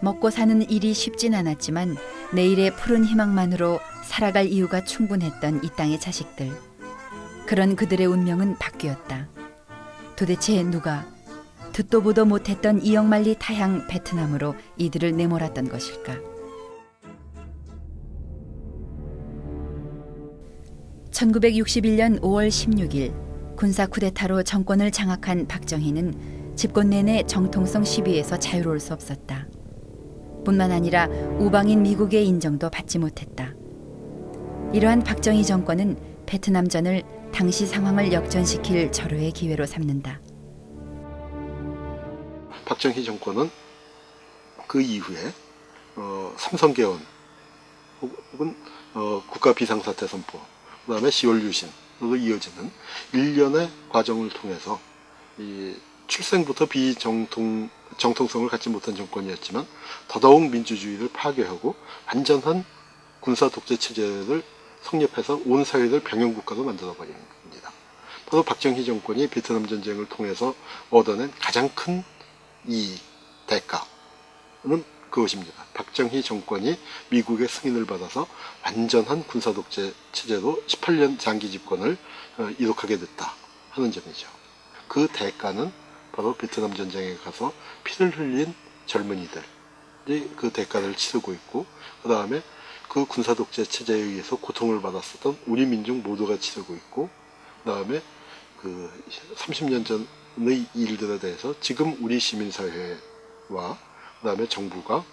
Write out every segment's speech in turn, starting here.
먹고 사는 일이 쉽진 않았지만 내일의 푸른 희망만으로 살아갈 이유가 충분했던 이 땅의 자식들. 그런 그들의 운명은 바뀌었다. 도대체 누가 듣도 보도 못했던 이역만리 타향 베트남으로 이들을 내몰았던 것일까? 1961년 5월 16일 군사 쿠데타로 정권을 장악한 박정희는 집권 내내 정통성 시비에서 자유로울 수 없었다. 뿐만 아니라 우방인 미국의 인정도 받지 못했다. 이러한 박정희 정권은 베트남전을 당시 상황을 역전시킬 절호의 기회로 삼는다. 박정희 정권은 그 이후에 삼성개헌 혹은 국가 비상사태 선포, 그 다음에 10월 유신으로 이어지는 일련의 과정을 통해서 이 출생부터 정통성을 갖지 못한 정권이었지만 더더욱 민주주의를 파괴하고 완전한 군사 독재 체제를 성립해서 온 사회를 병영국가로 만들어 버린 겁니다. 바로 박정희 정권이 베트남 전쟁을 통해서 얻어낸 가장 큰 이 대가는 그것입니다. 박정희 정권이 미국의 승인을 받아서 완전한 군사 독재 체제로 18년 장기 집권을 이룩하게 됐다 하는 점이죠. 그 대가는 바로 베트남 전쟁에 가서 피를 흘린 젊은이들이 그 대가를 치르고 있고, 그 다음에 그 군사 독재 체제에 의해서 고통을 받았었던 우리 민족 모두가 치르고 있고, 그 다음에 그 30년 전의 일들에 대해서 지금 우리 시민사회와 그 다음에 정부가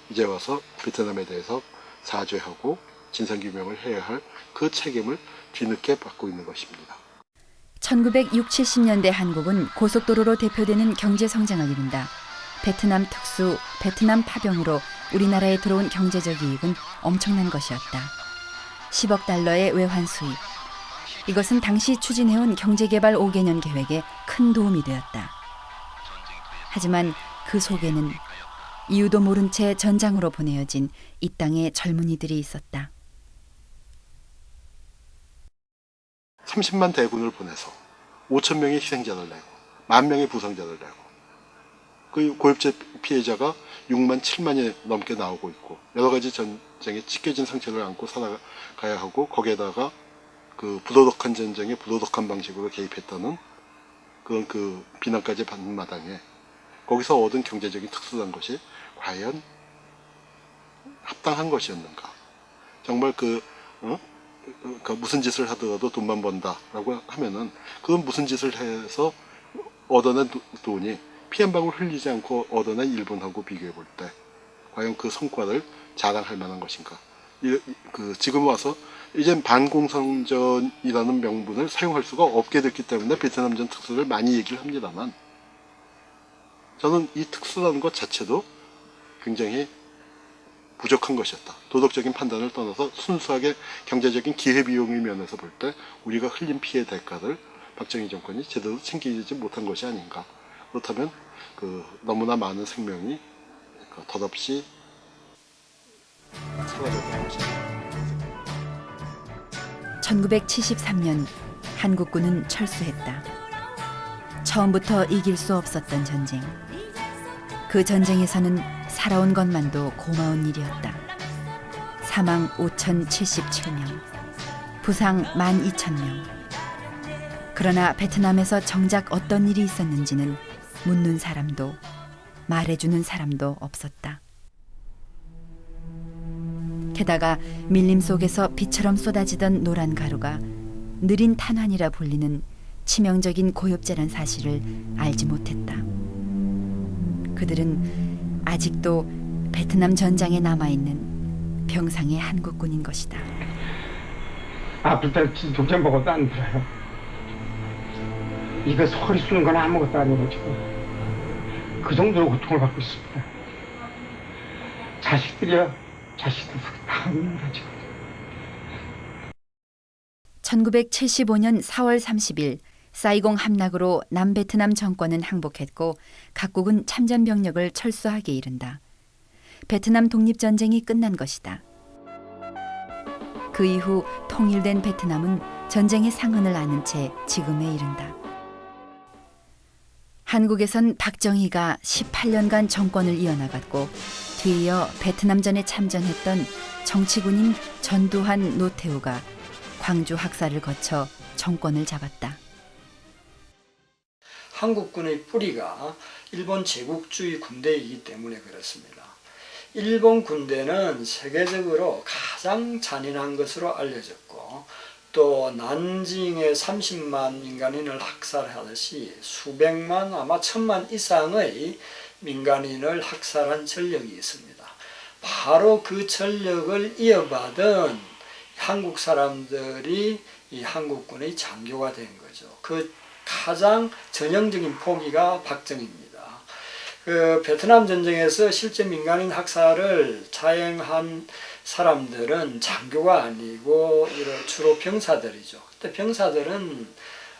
이제 와서 베트남에 대해서 사죄하고 진상규명을 해야 할 그 책임을 뒤늦게 받고 있는 것입니다. 1960, 70년대 한국은 고속도로로 대표되는 경제성장을 이룬다. 베트남 특수, 베트남 파병으로 우리나라에 들어온 경제적 이익은 엄청난 것이었다. 10억 달러의 외환 수입. 이것은 당시 추진해온 경제개발 5개년 계획에 큰 도움이 되었다. 하지만 그 속에는 이유도 모른 채 전장으로 보내어진 이 땅의 젊은이들이 있었다. 30만 대군을 보내서 5천 명의 희생자를 내고 10,000명의 부상자를 내고 그 고엽제 피해자가 6만 7만이 넘게 나오고 있고, 여러 가지 전쟁에 찢겨진 상처를 안고 살아가야 하고, 거기에다가 그 부도덕한 전쟁에 부도덕한 방식으로 개입했다는 그런 그 비난까지 받는 마당에 거기서 얻은 경제적인 특수한 것이 과연 합당한 것이었는가? 정말 무슨 짓을 하더라도 돈만 번다라고 하면은 그건 무슨 짓을 해서 얻어낸 돈이 피 한 방울 흘리지 않고 얻어낸 일본하고 비교해 볼 때 과연 그 성과를 자랑할 만한 것인가? 지금 와서 이젠 반공성전이라는 명분을 사용할 수가 없게 됐기 때문에 베트남전 특수를 많이 얘기를 합니다만, 저는 이 특수라는 것 자체도 굉장히 부족한 것이었다. 도덕적인 판단을 떠나서 순수하게 경제적인 기회비용의 면에서 볼 때 우리가 흘린 피해 대가를 박정희 정권이 제대로 챙기지 못한 것이 아닌가. 그렇다면 너무나 많은 생명이 덧없이 사라졌던 것이다. 1973년 한국군은 철수했다. 처음부터 이길 수 없었던 전쟁. 그 전쟁에서는 살아온 것만도 고마운 일이었다. 사망 5,077명, 부상 12,000명. 그러나 베트남에서 정작 어떤 일이 있었는지는 묻는 사람도 말해주는 사람도 없었다. 게다가 밀림 속에서 비처럼 쏟아지던 노란 가루가 느린 탄환이라 불리는 치명적인 고엽제란 사실을 알지 못했다. 그들은 아직도 베트남 전장에 남아있는 병상의 한국군인 것이다. 아플 때 독점 먹어도 안 들어요. 이거 소리 쏘는 건 아무것도 아니고 지금 그 정도로 고통을 받고 있습니다. 자식들이야 자식들 다 합니다 지금. 1975년 4월 30일 사이공 함락으로 남베트남 정권은 항복했고 각국은 참전 병력을 철수하게 이른다. 베트남 독립전쟁이 끝난 것이다. 그 이후 통일된 베트남은 전쟁의 상흔을 아는 채 지금에 이른다. 한국에선 박정희가 18년간 정권을 이어나갔고 뒤이어 베트남전에 참전했던 정치군인 전두환, 노태우가 광주 학살을 거쳐 정권을 잡았다. 한국군의 뿌리가 일본 제국주의 군대이기 때문에 그렇습니다. 일본 군대는 세계적으로 가장 잔인한 것으로 알려졌고 또 난징에 30만 민간인을 학살하듯이 수백만 아마 1000만 이상의 민간인을 학살한 전력이 있습니다. 바로 그 전력을 이어받은 한국 사람들이 이 한국군의 장교가 된 거죠. 그 가장 전형적인 포기가 박정희입니다. 그 베트남 전쟁에서 실제 민간인 학살을 자행한 사람들은 장교가 아니고 주로 병사들이죠. 그때 병사들은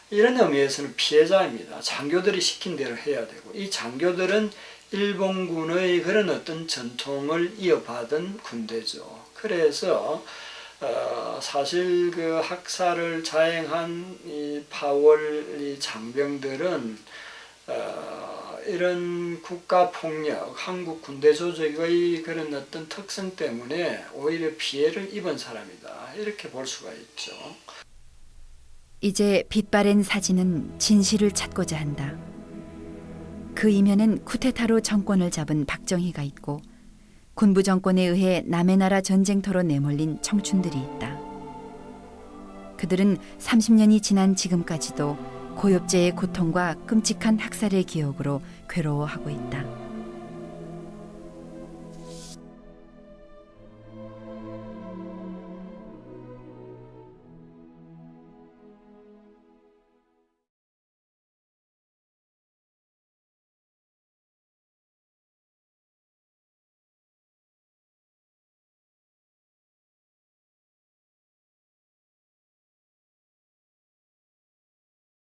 이런 의미에서는 피해자입니다. 장교들이 시킨 대로 해야 되고 이 장교들은 일본군의 그런 어떤 전통을 이어받은 군대죠. 그래서 사실 그 학살을 자행한 이 파월 이 장병들은 이런 국가폭력, 한국 군대 조직의 그런 어떤 특성 때문에 오히려 피해를 입은 사람이다. 이렇게 볼 수가 있죠. 이제 빛바랜 사진은 진실을 찾고자 한다. 그 이면엔 쿠데타로 정권을 잡은 박정희가 있고 군부 정권에 의해 남의 나라 전쟁터로 내몰린 청춘들이 있다. 그들은 30년이 지난 지금까지도 고엽제의 고통과 끔찍한 학살의 기억으로 괴로워하고 있다.